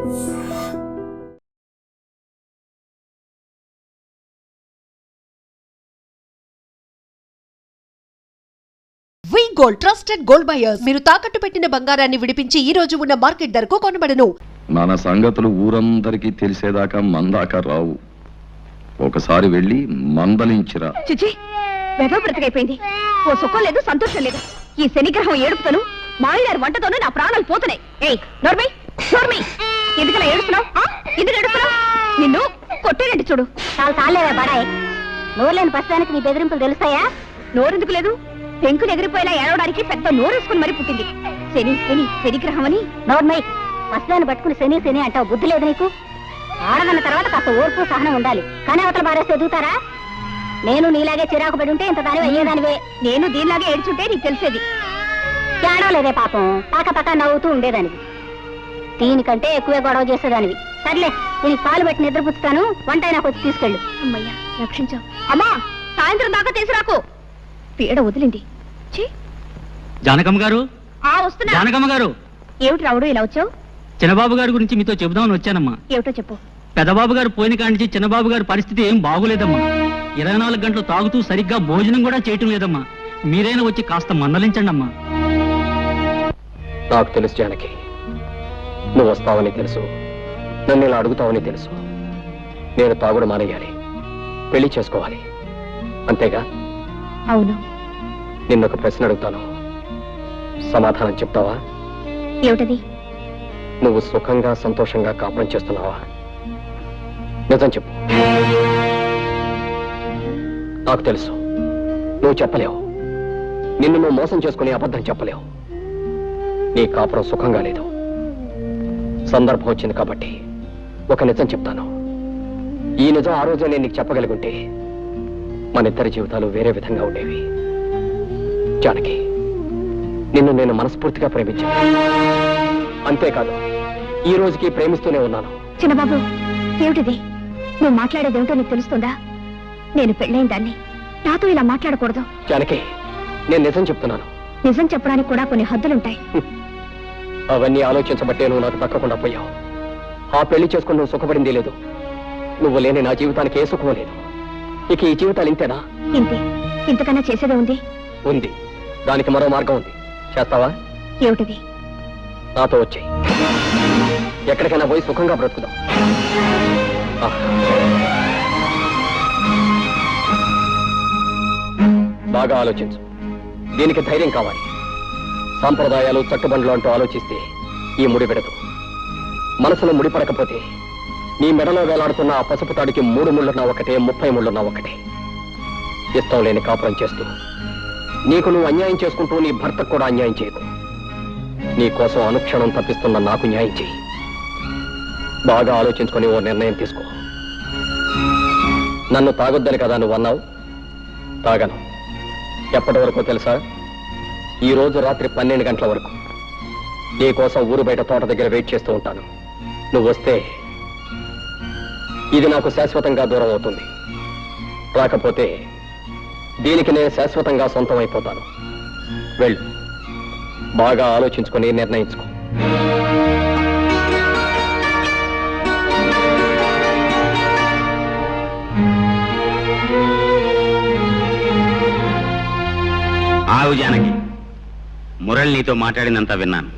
వి gold trusted gold buyers. మీరు తాకట్టు పెట్టిన బంగారాన్ని విడిపించి ఈ రోజు ఉన్న మార్కెట్ ధరకు కొనబడను. మన సంగతులు ఊరందరికీ తెలిసేదాకా మందాక రావు. ఒకసారి వెళ్ళి మందలించిరా. చిచి వెధవ బ్రతికైపోయింది. ఓ సుఖం లేదు, సంతోషం లేదు. ఈ శనిగ్రహం ఏడుపుతోను మాయగారి వంటతోనూ నా ప్రాణాలు పోతున్నాయి. ఏయ్ నోర్మై నోర్మై, ఎందుకలా ఏడుస్తున్నావు? ఎందుకు ఏడుస్తున్నావు? నిన్ను కొట్టేనండి చూడు. చాలా తాలేవే బడాయి. నోరులేని ప్రస్తుతానికి నీ బెదిరింపులు తెలుస్తాయా? నోరెందుకు లేదు? పెంకులు ఎగిరిపోయేలా ఏడవడానికి పెద్ద నోరేసుకుని మరీ పుట్టింది. శని శని శనిగ్రహం అని. నోర్మై, ప్రస్తుతాన్ని పట్టుకుని శని శని అంటావు. బుద్ధి లేదు నీకు? ఆడదన్న తర్వాత కాస్త ఓర్పు సహనం ఉండాలి. కానీ అవతల బారేస్తే ఎదుగుతారా? నేను నీలాగే చిరాకు పడి ఉంటే ఇంత దాని అయ్యేదానివే. నేను దీనిలాగే ఏడ్చుంటే నీకు తెలిసేది. ఏడవలేదే పాపం, పక్క నవ్వుతూ ఉండేదానివి. దీనికంటే ఎక్కువే గొడవ చేసేదానివి. సర్లే, దీనికి పాలు పెట్టి నిద్రపుచ్చుతాను. వంట నాకు వచ్చి తీసుకెళ్ళు. అమ్మయ్యా రక్షించావు. అమ్మా సాయంత్రం దాకా తీసుకురాకు. పీడ వదిలింది. జానకమ్మ గారు, వస్తున్నా. జానకమ్మ గారు. ఏమిటి రావుడు ఇలా వచ్చావు? చిన్నబాబు గారి గురించి మీతో చెబుదామని వచ్చానమ్మా. ఏమిటో చెప్పు. పెద్దబాబు గారు పోయిన కాడి నుంచి చిన్నబాబు గారి పరిస్థితి ఏం బాగులేదమ్మా. 24 గంటలు తాగుతూ సరిగ్గా భోజనం కూడా చేయటం లేదమ్మా. మీరైనా వచ్చి కాస్త మందలించండి అమ్మా. నాకు తెలుసు జానకి, నువ్వు వస్తావని తెలుసు, నన్ను ఇలా అడుగుతావని తెలుసు. నేను తాగుడు మానేయాలి, పెళ్లి చేసుకోవాలి, అంతేగా? అవును. నిన్నొక ప్రశ్న అడుగుతాను, సమాధానం చెప్తావా? ఏమిటది? నువ్వు సుఖంగా సంతోషంగా కాపురం చేస్తున్నావా? నిజం చెప్పు. నాకు తెలుసు నువ్వు చెప్పలేవు. నిన్ను నువ్వు మోసం చేసుకుని అబద్ధం చెప్పలేవు. నీ కాపురం సుఖంగా లేదు. సందర్భం వచ్చింది కాబట్టి ఒక నిజం చెప్తాను. ఈ నిజం ఆ రోజే నేను నీకు చెప్పగలిగుంటే మన ఇద్దరి జీవితాలు వేరే విధంగా ఉండేవి. జానకి, నిన్ను నేను మనస్ఫూర్తిగా ప్రేమించాను. అంతేకాదు, ఈ రోజుకి ప్రేమిస్తూనే ఉన్నాను. చిన్నబాబు, ఏమిటిది? నువ్వు మాట్లాడేదేమిటో నీకు తెలుస్తుందా? నేను పెళ్ళైన దాన్ని, నాతో ఇలా మాట్లాడకూడదు. జానకి, నేను నిజం చెప్తున్నాను. నిజం చెప్పడానికి కూడా కొన్ని హద్దులుంటాయి. అవన్నీ ఆలోచించబట్టే నువ్వు నాకు తక్కకుండా పోయావు. ఆ పెళ్లి చేసుకుని నువ్వు సుఖపడింది లేదు. నువ్వు లేని నా జీవితానికి ఏ సుఖం లేదు. ఇక ఈ జీవితాలు ఇంతేనా? ఇంతే. ఇంతకన్నా చేసేదే ఉంది. ఉంది. దానికి మరో మార్గం ఉంది. చేస్తావా? ఏమిటిది? నాతో వచ్చేయి. ఎక్కడికైనా పోయి సుఖంగా బ్రతుకుదాం. బాగా ఆలోచించు. దీనికి ధైర్యం కావాలి. సాంప్రదాయాలు చట్టుబండ్లు అంటూ ఆలోచిస్తే ఈ ముడి పెడదు. మనసులో ముడిపడకపోతే నీ మెడలో వేలాడుతున్న ఆ పసుపు తాడికి 3 ముళ్ళున్నా ఒకటే, 30 ముళ్ళున్నా ఒకటే. ఇష్టం లేని కాపురం చేస్తూ నీకు నువ్వు అన్యాయం చేసుకుంటూ నీ భర్తకు కూడా అన్యాయం చేయకు. నీ కోసం అనుక్షణం తప్పిస్తున్న నాకు న్యాయం చేయి. బాగా ఆలోచించుకొని ఓ నిర్ణయం తీసుకో. నన్ను తాగొద్దని కదా నువ్వు అన్నావు. తాగను. ఎప్పటి వరకు తెలుసా? ఈ రోజు రాత్రి 12 గంటల వరకు నీ కోసం ఊరు బయట తోట దగ్గర వెయిట్ చేస్తూ ఉంటాను. నువ్వు వస్తే ఇది నాకు శాశ్వతంగా దూరం అవుతుంది. రాకపోతే దీనికి నేను శాశ్వతంగా సొంతం అయిపోతాను. వెళ్ళు. బాగా ఆలోచించుకొని నిర్ణయించుకో. ఆవు జానకి, మురళి నీతో మాట్లాడినంత విన్నాను.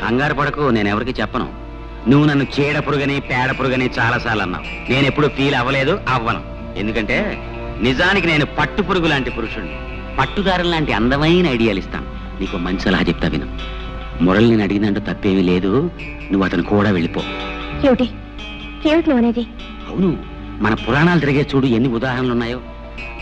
కంగారు పడకు, నేనెవరికి చెప్పను. నువ్వు నన్ను చీడ పురుగని పేడ పురుగని చాలాసార్లు అన్నావు. నేనెప్పుడు ఫీల్ అవ్వలేదు, అవ్వను. ఎందుకంటే నిజానికి నేను పట్టు పురుగు లాంటి పురుషుణ్ణి. పట్టుదారులు లాంటి అందమైన ఐడియాలు ఇస్తాను. నీకు మంచి సలహా చెప్తా విను. మురళి నేను అడిగినంటూ తప్పేమీ లేదు. నువ్వు అతను కూడా వెళ్ళిపో. ఏమిటి ఏమిటి నువ్వు అనేది? అవును, మన పురాణాలు తిరిగే చూడు ఎన్ని ఉదాహరణలు ఉన్నాయో.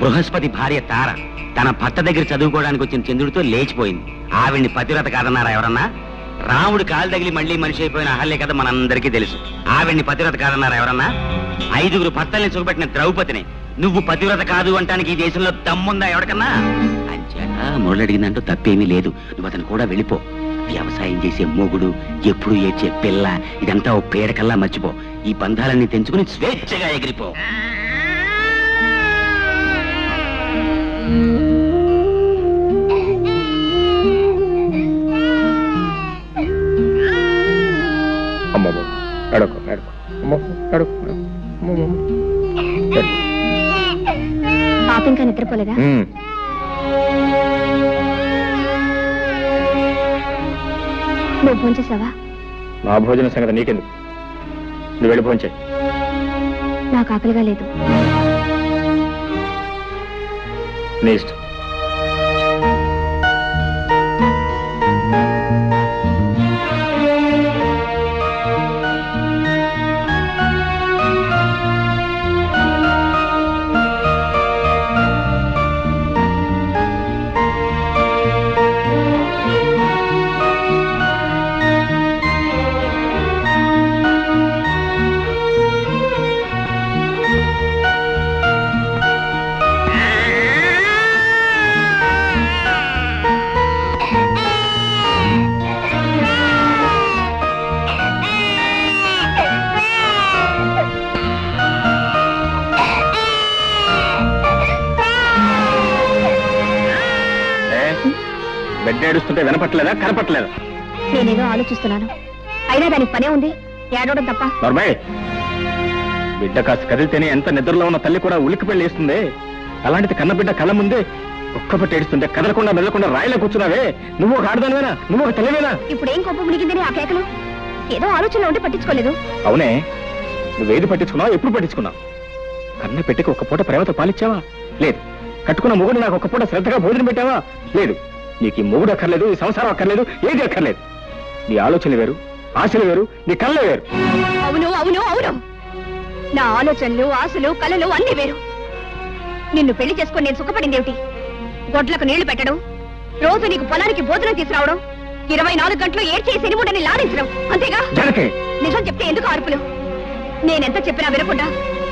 బృహస్పతి భార్య తార తన భర్త దగ్గర చదువుకోవడానికి వచ్చిన చంద్రుడితో లేచిపోయింది. ఆవిడ్ని పతివ్రత కాదన్నారా ఎవరన్నా? రాముడు కాలు తగిలి మళ్ళీ మనిషి అయిపోయిన అహల్య కథ మనందరికీ తెలుసు. ఆవిడ్ని పతివ్రత కాదన్నారా ఎవరన్నా? 5గురు భర్తల్ని సుఖపెట్టిన ద్రౌపదిని నువ్వు పతివ్రత కాదు అంటానికి ఈ దేశంలో దమ్ముందా ఎవరికన్నా? అంచేత మురళి అడిగిందంటూ తప్పేమీ లేదు. నువ్వు అతను కూడా వెళ్ళిపో. వ్యవసాయం చేసే మొగుడు, ఎప్పుడు ఏడ్చే పిల్ల, ఇదంతా ఓ పేడకల్లా మర్చిపో. ఈ బంధాలన్నీ తెంచుకుని స్వేచ్ఛగా ఎగిరిపో. అమ్మమ్మ, అడుగు అడుగు అడుగు పాప ఇంకా నిద్రపోలేదా? నువ్వు ఫోన్ చేసావా? నా భోజన సంగతి నీకెందుకు, నువ్వు వెళ్ళి ఫోన్ చేయి. నాకు ఆకలిగా లేదు. నీ ఇష్టం. బిడ్డ ఏడుస్తుంటే వినపట్లేదా, కనపట్లేదా? నేనేదో ఆలోచిస్తున్నాను. అయినా దానికి పనే ఉంది, ఏడవడం తప్ప. నర్మయ్, బిడ్డ కాస్త కదిలితేనే ఎంత నిద్రలో ఉన్న తల్లి కూడా ఉలిక్కి పెళ్లి వేస్తుంది. అలాంటిది కన్న బిడ్డ కళ్ళ ముందే ఒక్కపట్టి ఏడుస్తుంటే కదలకుండా మెదలకుండా రాయిలో కూర్చున్నావే. నువ్వు ఒక ఆడదానివేనా? నువ్వు ఒక తల్లివేనా? ఇప్పుడు ఏం కోపం మునిగిందని ఆ కేకలు? ఏదో ఆలోచనలో ఉండి పట్టించుకోలేదు. అవునే, నువ్వేది పట్టించుకున్నావు, ఎప్పుడు పట్టించుకున్నావు? కన్న పెట్టికి ఒక్క పూట ప్రేమతో పాలిచ్చావా? లేదు. కట్టుకున్న మొగుడు నాకు ఒక్క పూట శ్రద్ధగా భోజనం పెట్టావా? లేదు. నీకు ఈ మొగుడు అక్కర్లేదు, ఈ సంసారం అక్కర్లేదు, ఏది అక్కర్లేదు. నీ ఆలోచనలు వేరు, ఆశలు వేరు, నీ కళ్ళే వేరు. అవును అవును అవును, నా ఆలోచనలు, ఆశలు, కళలు అన్ని వేరు. నిన్ను పెళ్లి చేసుకుని నేను సుఖపడిందేమిటి? గొడ్లకు నీళ్లు పెట్టడం, రోజు నీకు పొలానికి భోజనం తీసుకురావడం, 24 గంటలు ఏడ్చే సినిముడని లాలించడం, అంతేగా? నిజం చెప్తే ఎందుకు అరుపులు? నేనెంత చెప్పినా వినకుండా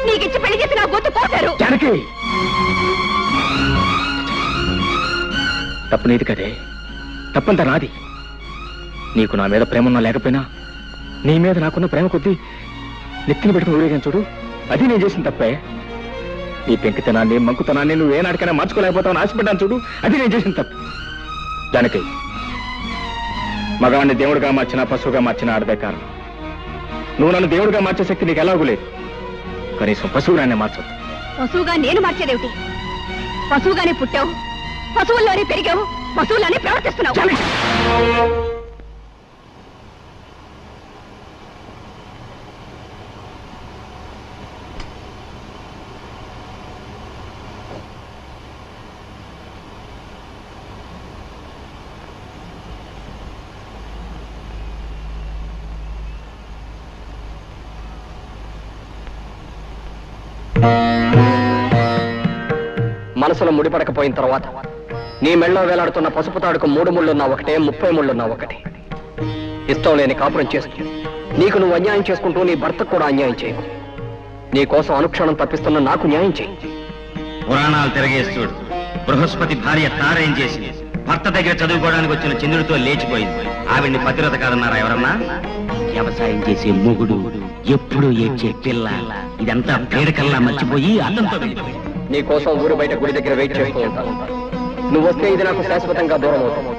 నీకిచ్చి పెళ్లి చేసి నా గొంతు కోసారు. తప్పు నీది కదే, తప్పంతా నాది. నీకు నా మీద ప్రేమన్నా లేకపోయినా నీ మీద నాకున్న ప్రేమ కొద్దీ నెత్తిని పెట్టుకుని ఊరేగాను చూడు, అది నేను చేసిన తప్పే. నీ పెంకితనాన్ని, మంకుతనాన్ని నువ్వు ఏనాటికైనా మార్చుకోలేకపోతావు ఆశపడ్డాను చూడు, అది నేను చేసిన తప్పు. జానకి, మగాన్ని దేవుడిగా మార్చినా పశువుగా మార్చినా ఆడదే కారణం. నువ్వు నన్ను దేవుడిగా మార్చే శక్తి నీకు ఎలాగూ లేదు. కనీసం పశువుగానే మార్చదు. పశువుగా నేను మార్చేదేమిటి? పశువుగానే పుట్టావు, పశువుల్లోనే పెరిగావు, పశువుల్లోనే ప్రవర్తిస్తున్నావు. మనసులో ముడిపడకపోయిన తర్వాత నీ మెళ్ళో వేలాడుతున్న పసుపు తాడుకు 3 ముళ్ళున్నా ఒకటే, 30 ముళ్ళున్నా ఒకటి. ఇష్టం లేని కాపురం చేస్తూ నీకు నువ్వు అన్యాయం చేసుకుంటూ నీ భర్తకు కూడా అన్యాయం చేయకు. నీ కోసం అనుక్షణం తప్పిస్తున్న నాకు న్యాయం చేయి. పురాణాలు తిరగేస్తుడు బృహస్పతి భార్య తారేం చేసి భర్త దగ్గర చదువుకోవడానికి వచ్చిన చంద్రుడితో లేచిపోయింది. ఆవిడ్ని పతివ్రత కాదన్నారా ఎవరన్నా? వ్యవసాయం చేసే మొగుడు, ఎప్పుడు ఏడ్చే పిల్ల, ఇదంతా పేడకల్లా మర్చిపోయి అన్నంతో వెళ్ళిపోయింది. నీ కోసం ఊరు బయట గుడి దగ్గర వెయిట్ చేస్తూ ఉంటాను. నువ్వు వస్తే ఇది నాకు శాశ్వతంగా దూరం అవుతావు,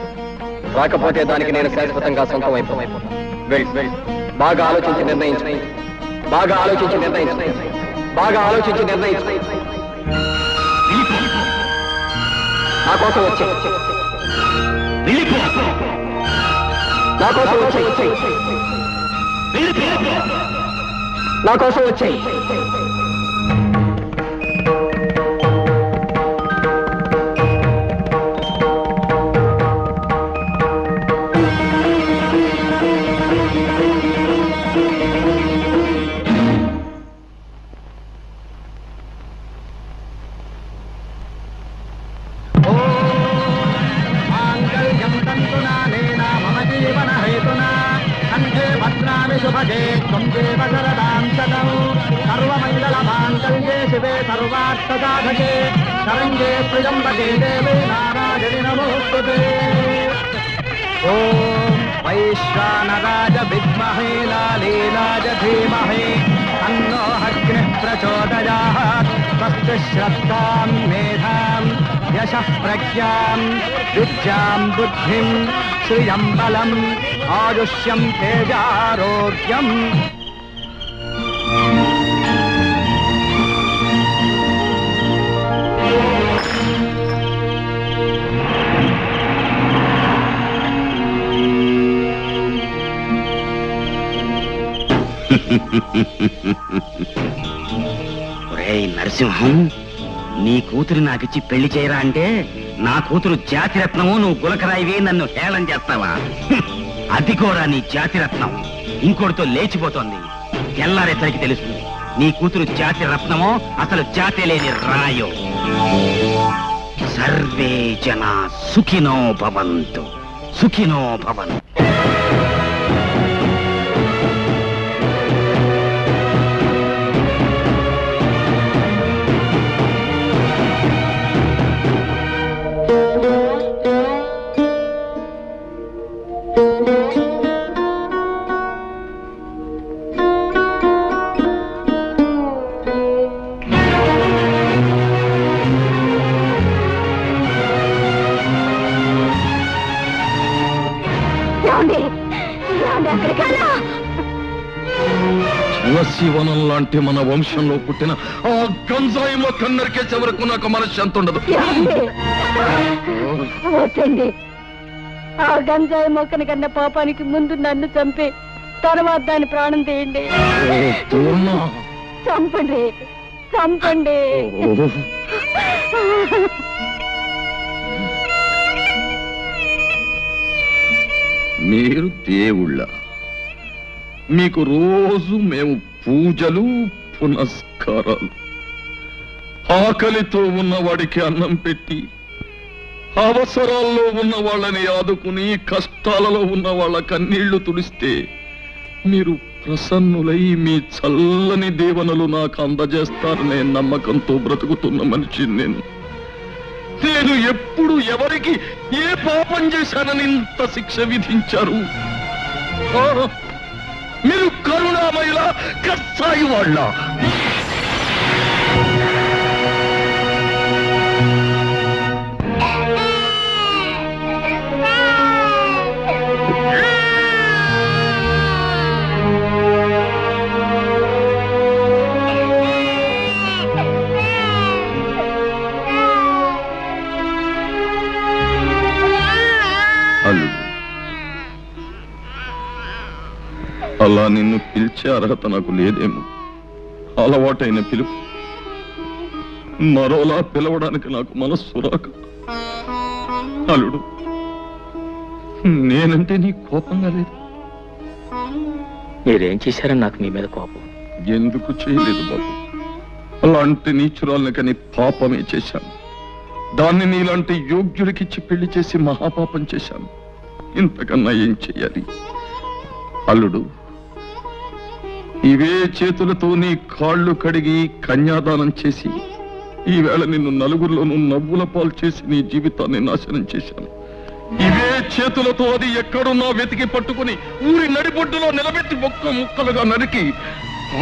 రాకపోతే దానికి నేను శాశ్వతంగా సొంతం అయిపోతాను. వెళ్ళు, బాగా ఆలోచించి నిర్ణయించు, బాగా ఆలోచించి నిర్ణయించు, బాగా ఆలోచించి నిర్ణయించు. నా కోసం వచ్చే, నా కోసం వచ్చే, నా కోసం వచ్చే. శుభగే త్వం దేవ శరదాం శతం సర్వమంగళమాంగళ్యే శివే సర్వార్థసాధకే శరణ్యే త్ర్యంబకే దేవే నారాయణి నమోస్తుతే. ఓం వైశ్వానరాయ విద్మహే లాలీలాయ ధీమహి తన్నో అగ్నిః ప్రచోదయాత్. స్వస్తి శ్రద్ధాం మేధాం యశః ప్రజ్ఞాం విద్యాం బుద్ధిం శ్రియం బలం ఆయుష్యం తేజారోగ్యం ఒరేయ్ నరసింహం, నీ కూతురు నాకిచ్చి పెళ్లి చేయరా అంటే నా కూతురు జాతిరత్నము, నువ్వు గులకరాయివి, నన్ను హేళన చేస్తావా? అది కూడా నీ జాతిరత్నం ఇంకోటితో లేచిపోతోంది. తెల్లారెత్తరికి తెలుస్తుంది నీ కూతురు జాతి రత్నమో అసలు జాతి లేని రాయో. సర్వే జన సుఖినో భవంతు, సుఖినో భవంతు. శివశివనం లాంటి మన వంశంలో పుట్టిన ఆ గంజాయి మొక్క నరికేసే వరకు నాకు మనశ్శాంతి ఉండదు. వద్దండి, ఆ గంజాయి మొక్కని కన్నా పాపానికి ముందు నన్ను చంపి తర్వాత దాని ప్రాణం తీయండి. చంపండి, చంపండి. మీరు దేవుళ్ళ, మీకు రోజు మేము పూజలు పునస్కారాలు. ఆకలితో ఉన్నవాడికి అన్నం పెట్టి, అవసరాల్లో ఉన్న వాళ్ళని ఆదుకుని, కష్టాలలో ఉన్న వాళ్ళ కన్నీళ్లు తుడిస్తే మీరు ప్రసన్నులై మీ చల్లని దీవెనలు నాకు అందజేస్తారనే నమ్మకంతో బ్రతుకుతున్న మనిషిని నేను. నేను ఎప్పుడు ఎవరికి ఏ పాపం చేశానని ఇంత శిక్ష విధించారు? మీరు కరుణామయుల కష్టాయి వాళ్ళ. అలా నిన్ను పిలిచే అర్హత నాకు లేదేమో. అలవాటైన పిలుపు మరోలా పిలవడానికి నాకు మనస్సు రాక. అల్లుడు, నేనంటే నీ కోపంగా లేదు. మీరేం చేశారని నాకు మీ మీద కోపం? ఎందుకు చేయలేదు బాబు. అలాంటి నీచురాల్ని కని పాపమే చేశాను. దాన్ని నీలాంటి యోగ్యుడికిచ్చి పెళ్లి చేసి మహాపాపం చేశాను. ఇంతకన్నా ఏం చెయ్యాలి? అల్లుడు, ఇవే చేతులతో నీ కాళ్ళు కడిగి కన్యాదానం చేసి ఈవేళ నిన్ను నలుగురిలోనూ నవ్వుల పాలు చేసి నీ జీవితాన్ని నాశనం చేశాను. ఇవే చేతులతో అది ఎక్కడున్నా వెతికి పట్టుకుని ఊరి నడిబొడ్డులో నిలబెట్టి ఒక్క ముక్కలుగా నరికి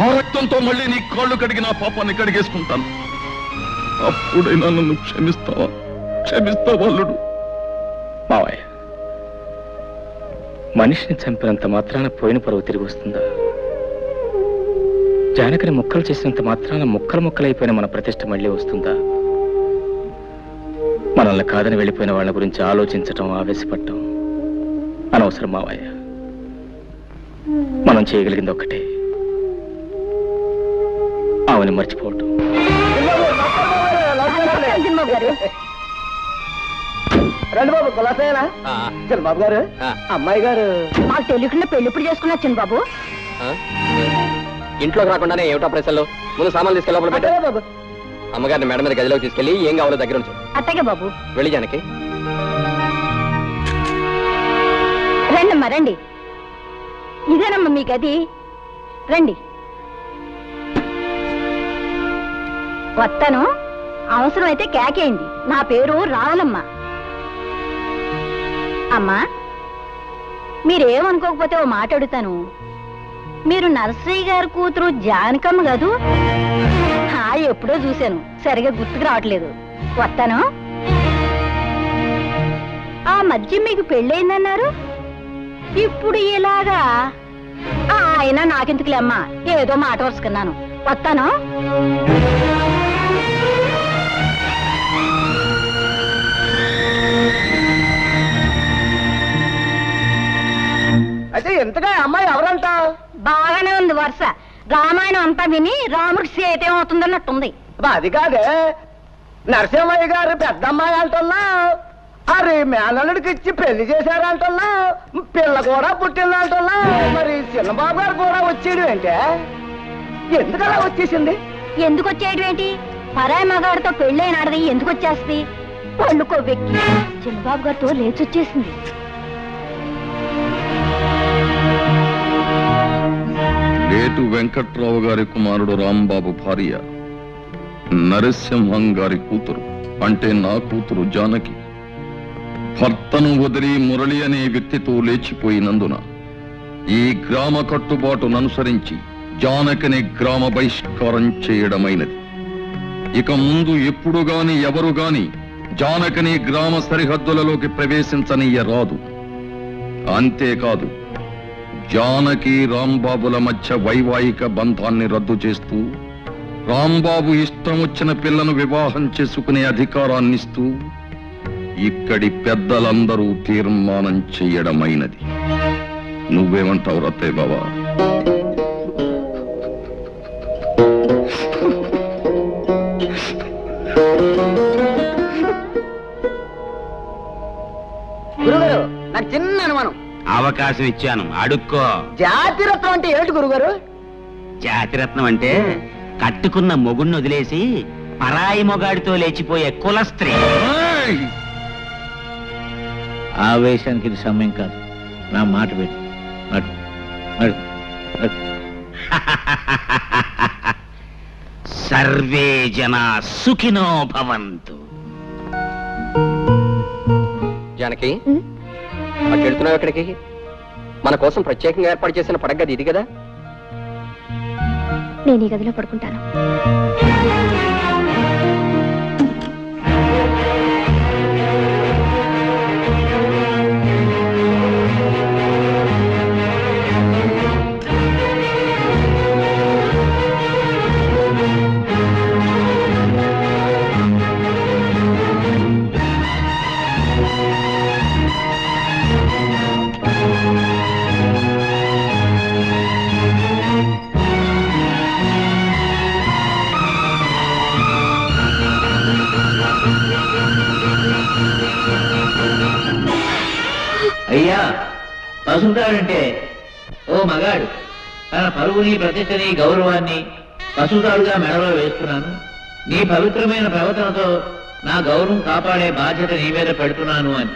ఆ రక్తంతో మళ్ళీ నీ కాళ్ళు కడిగి నా పాపాన్ని కడిగేసుకుంటాను. అప్పుడైనా నన్ను క్షమిస్తావా? క్షమిస్తావా అల్లుడు? మావయ్య, మనిషిని చంపినంత మాత్రాన పోయిన పరువు తిరిగి వస్తుందా? జానకిని ముక్కలు చేసినంత మాత్రాన ముక్కలు ముక్కలైపోయిన మన ప్రతిష్ట మళ్ళీ వస్తుందా? మనల్ని కాదని వెళ్ళిపోయిన వాళ్ళ గురించి ఆలోచించటం, ఆవేశపడటం అనవసరం మావయ్య. మనం చేయగలిగింది ఒక్కటే, ఆమెను మర్చిపోవటం. రండి బాబు, కులాసేనా? చిన్నబాబు గారు, అమ్మాయి గారు మాకు తెలియకుండా పెళ్లి ఇప్పుడు చేసుకున్నా చిన్నబాబు. ఇంట్లోకి రాకుండానే ఏమిటా ప్రశ్నలు? ముందు సామాన్లు తీసుకెళ్ళి లోపల పెట్టు. బాబు. అమ్మగారిని మేడం మీద గదిలోకి తీసుకెళ్ళి ఏం కావాలో దగ్గర ఉంచు. అట్టగే బాబు. వెళ్ళి జానకి. రండమ్మా, రండి. ఇదేనమ్మా మీ గది, రండి. వస్తాను, అవసరం అయితే కేకేయండి. నా పేరు రావులమ్మ. అమ్మా, మీరేమనుకోకపోతే ఓ మాట అడుగుతాను. మీరు నర్సరీ గారి కూతురు జానకమ్మ కదూ? ఎప్పుడో చూశాను, సరిగా గుర్తుకు రావట్లేదు. వస్తాను. ఆ మధ్య మీకు పెళ్ళయిందన్నారు, ఇప్పుడు ఇలాగా? అయినా నాకెందుకులే అమ్మా, ఏదో మాట వరుసుకున్నాను. వస్తాను. అయితే ఎంతగా అమ్మాయి ఎవరంట? బాగానే ఉంది వరుస. రామాయణం అంతా విని రాముడికి సీత ఏమవుతుందన్నట్టుంది. అది కాదే, నరసింహయ్య గారు పెద్దమ్మాయి అంటున్నా, అరే మేనల్లుడికి ఇచ్చి పెళ్లి చేశారంటున్నా, పిల్ల కూడా పుట్టిందంటున్నా. మరి చిన్నబాబు గారు కూడా వచ్చేయడం ఏంటే? ఎందుకలా వచ్చేసింది? ఎందుకు వచ్చేయడం ఏంటి? పరాయి మగాడితో పెళ్ళైనాడది ఎందుకు వచ్చేస్తుంది? పళ్ళుకో వెక్కి చిన్నబాబు గారితో లేచొచ్చేసింది. లేటు వెంకట్రావు గారి కుమారుడు రాంబాబు భార్య నరసింహం గారి కూతురు, అంటే నా కూతురు జానకి భర్తను వదిలి మురళి అనే వ్యక్తితో లేచిపోయినందున ఈ గ్రామ కట్టుబాటును అనుసరించి జానకిని గ్రామ బహిష్కారం చేయడమైనది. ఇక ముందు ఎప్పుడు గాని ఎవరు గాని జానకిని గ్రామ సరిహద్దులలోకి ప్రవేశించనీయరాదు. అంతేకాదు, జానకి రాంబాబుల మధ్య వైవాహిక బంధాన్ని రద్దు చేస్తూ రాంబాబు ఇష్టం వచ్చిన పిల్లను వివాహం చేసుకునే అధికారాన్నిస్తూ ఇక్కడి పెద్దలందరూ తీర్మానం చెయ్యడమైనది. నువ్వేమంటావు రత్తయ్య బావా? గురుగారు, నాకు చిన్న అనుమానం. అవకాశం ఇచ్చాను, అడుక్కో. జాతిరత్నం అంటే ఏంటి గురుగారు? జాతిరత్నం అంటే కట్టుకున్న మొగుణ్ణి వదిలేసి పరాయి మొగాడితో లేచిపోయే కుల స్త్రీ. ఆవేశానికి ఇది సమయం కాదు. నా మాట పెట్టు. సర్వే జనా సుఖినో భవంతు. జానకి, అటు వెళ్తున్నావు ఎక్కడికి? మన కోసం ప్రత్యేకంగా ఏర్పాటు చేసిన పడగది ఇది కదా? నేను ఈ గదిలో పడుకుంటాను. అయ్యా, పసుతాడంటే ఓ మగాడు తన పరువుని, ప్రతిష్టని, గౌరవాన్ని పసుతాడుగా మెడలో వేస్తున్నాను. నీ పవిత్రమైన ప్రవర్తనతో నా గౌరవం కాపాడే బాధ్యత నీ మీద పెడుతున్నాను అని.